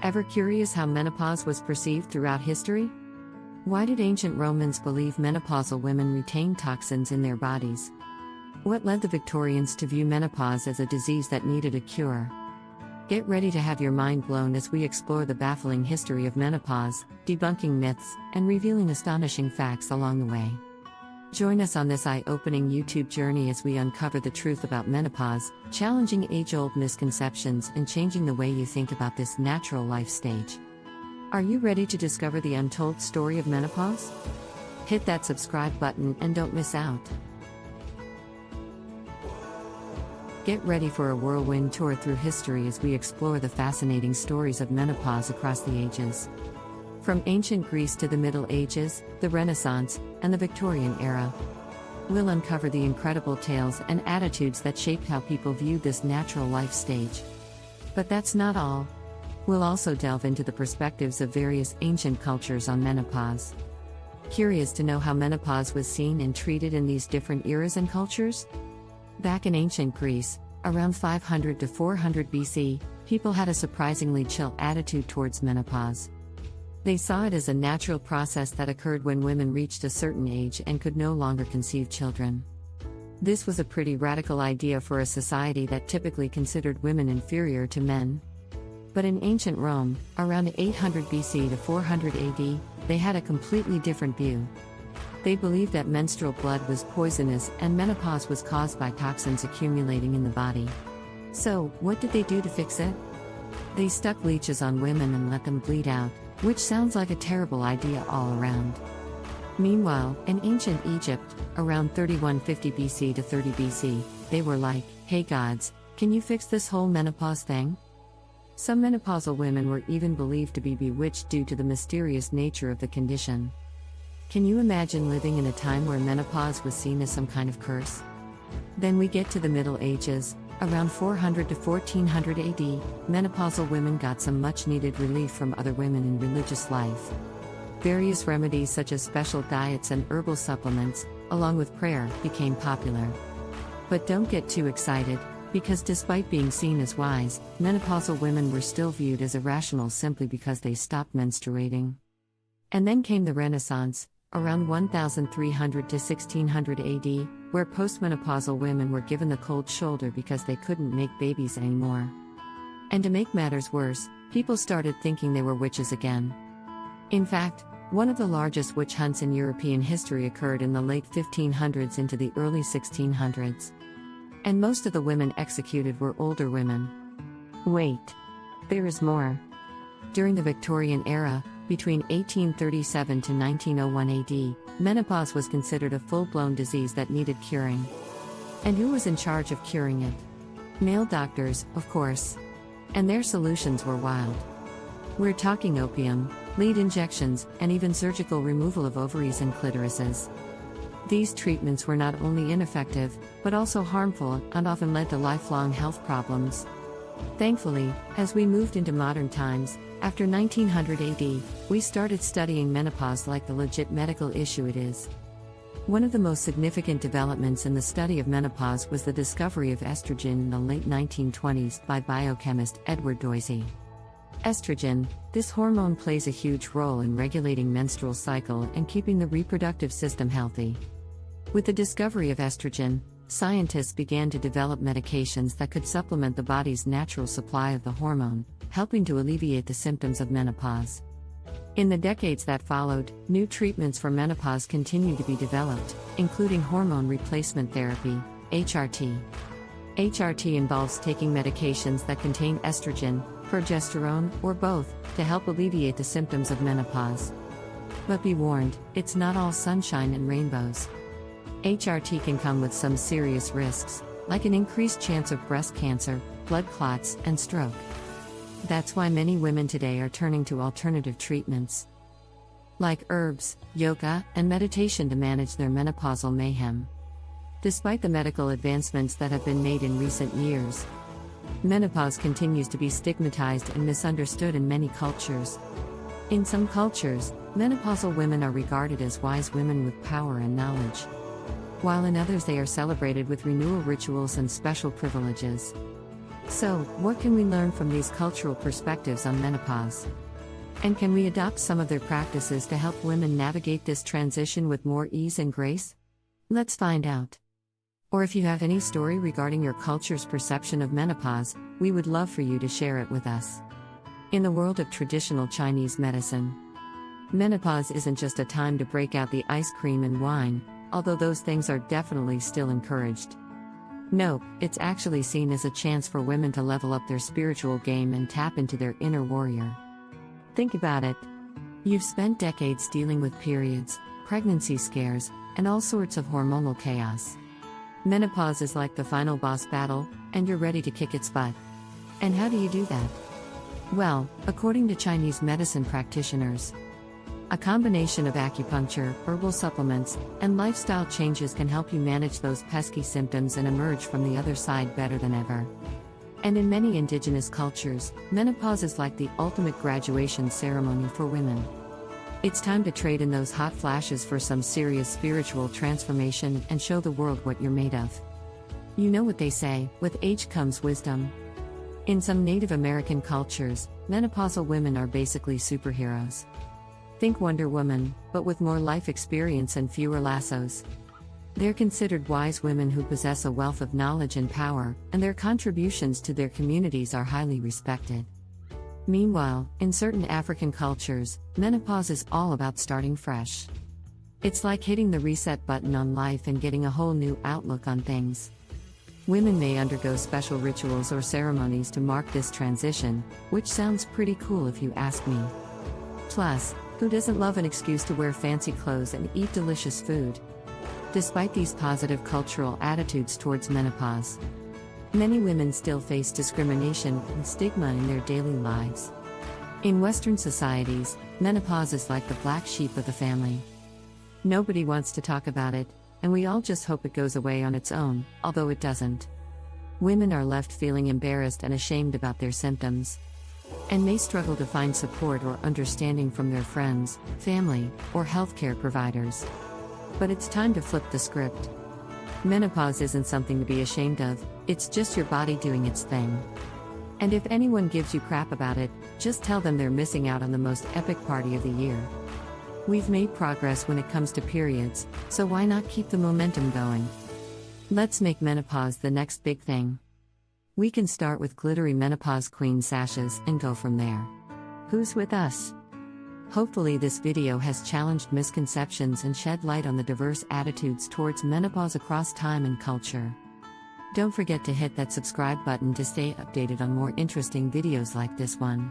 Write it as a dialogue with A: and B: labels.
A: Ever curious how menopause was perceived throughout history? Why did ancient Romans believe menopausal women retain toxins in their bodies? What led the Victorians to view menopause as a disease that needed a cure? Get ready to have your mind blown as we explore the baffling history of menopause, debunking myths, and revealing astonishing facts along the way. Join us on this eye-opening YouTube journey as we uncover the truth about menopause, challenging age-old misconceptions and changing the way you think about this natural life stage. Are you ready to discover the untold story of menopause? Hit that subscribe button and don't miss out. Get ready for a whirlwind tour through history as we explore the fascinating stories of menopause across the ages. From ancient Greece to the Middle Ages, the Renaissance, and the Victorian era, we'll uncover the incredible tales and attitudes that shaped how people viewed this natural life stage. But that's not all. We'll also delve into the perspectives of various ancient cultures on menopause. Curious to know how menopause was seen and treated in these different eras and cultures? Back in ancient Greece, around 500 to 400 BC, people had a surprisingly chill attitude towards menopause. They saw it as a natural process that occurred when women reached a certain age and could no longer conceive children. This was a pretty radical idea for a society that typically considered women inferior to men. But in ancient Rome, around 800 BC to 400 AD, they had a completely different view. They believed that menstrual blood was poisonous and menopause was caused by toxins accumulating in the body. So, what did they do to fix it? They stuck leeches on women and let them bleed out, which sounds like a terrible idea all around. Meanwhile, in ancient Egypt, around 3150 BC to 30 BC, they were like, "Hey gods, can you fix this whole menopause thing?" Some menopausal women were even believed to be bewitched due to the mysterious nature of the condition. Can you imagine living in a time where menopause was seen as some kind of curse? Then we get to the Middle Ages. Around 400 to 1400 AD, menopausal women got some much-needed relief from other women in religious life. Various remedies such as special diets and herbal supplements, along with prayer, became popular. But don't get too excited, because despite being seen as wise, menopausal women were still viewed as irrational simply because they stopped menstruating. And then came the Renaissance, around 1300 to 1600 AD, where postmenopausal women were given the cold shoulder because they couldn't make babies anymore. And to make matters worse, people started thinking they were witches again. In fact, one of the largest witch hunts in European history occurred in the late 1500s into the early 1600s. And most of the women executed were older women. Wait. There is more. During the Victorian era, between 1837 to 1901 AD, menopause was considered a full-blown disease that needed curing. And who was in charge of curing it? Male doctors, of course. And their solutions were wild. We're talking opium, lead injections, and even surgical removal of ovaries and clitorises. These treatments were not only ineffective, but also harmful and often led to lifelong health problems. Thankfully, as we moved into modern times, after 1900 AD, we started studying menopause like the legit medical issue it is. One of the most significant developments in the study of menopause was the discovery of estrogen in the late 1920s by biochemist Edward Doisy. Estrogen, this hormone plays a huge role in regulating menstrual cycle and keeping the reproductive system healthy. With the discovery of estrogen, scientists began to develop medications that could supplement the body's natural supply of the hormone, helping to alleviate the symptoms of menopause. In the decades that followed, new treatments for menopause continued to be developed, including hormone replacement therapy, HRT. HRT involves taking medications that contain estrogen, progesterone, or both, to help alleviate the symptoms of menopause. But be warned, it's not all sunshine and rainbows. HRT can come with some serious risks, like an increased chance of breast cancer, blood clots, and stroke. That's why many women today are turning to alternative treatments, like herbs, yoga, and meditation to manage their menopausal mayhem. Despite the medical advancements that have been made in recent years, menopause continues to be stigmatized and misunderstood in many cultures. In some cultures, menopausal women are regarded as wise women with power and knowledge, while in others they are celebrated with renewal rituals and special privileges. So, what can we learn from these cultural perspectives on menopause? And can we adopt some of their practices to help women navigate this transition with more ease and grace? Let's find out. Or if you have any story regarding your culture's perception of menopause, we would love for you to share it with us. In the world of traditional Chinese medicine, menopause isn't just a time to break out the ice cream and wine, although those things are definitely still encouraged. No, it's actually seen as a chance for women to level up their spiritual game and tap into their inner warrior. Think about it. You've spent decades dealing with periods, pregnancy scares, and all sorts of hormonal chaos. Menopause is like the final boss battle, and you're ready to kick its butt. And how do you do that? Well, according to Chinese medicine practitioners, a combination of acupuncture, herbal supplements, and lifestyle changes can help you manage those pesky symptoms and emerge from the other side better than ever. And in many indigenous cultures, menopause is like the ultimate graduation ceremony for women. It's time to trade in those hot flashes for some serious spiritual transformation and show the world what you're made of. You know what they say, with age comes wisdom. In some Native American cultures, menopausal women are basically superheroes. Think Wonder Woman, but with more life experience and fewer lassos. They're considered wise women who possess a wealth of knowledge and power, and their contributions to their communities are highly respected. Meanwhile, in certain African cultures, menopause is all about starting fresh. It's like hitting the reset button on life and getting a whole new outlook on things. Women may undergo special rituals or ceremonies to mark this transition, which sounds pretty cool if you ask me. Plus, who doesn't love an excuse to wear fancy clothes and eat delicious food? Despite these positive cultural attitudes towards menopause, many women still face discrimination and stigma in their daily lives. In Western societies, menopause is like the black sheep of the family. Nobody wants to talk about it, and we all just hope it goes away on its own, although it doesn't. Women are left feeling embarrassed and ashamed about their symptoms, and may struggle to find support or understanding from their friends, family, or healthcare providers. But it's time to flip the script. Menopause isn't something to be ashamed of, it's just your body doing its thing. And if anyone gives you crap about it, just tell them they're missing out on the most epic party of the year. We've made progress when it comes to periods, so why not keep the momentum going? Let's make menopause the next big thing. We can start with glittery menopause queen sashes and go from there. Who's with us? Hopefully this video has challenged misconceptions and shed light on the diverse attitudes towards menopause across time and culture. Don't forget to hit that subscribe button to stay updated on more interesting videos like this one.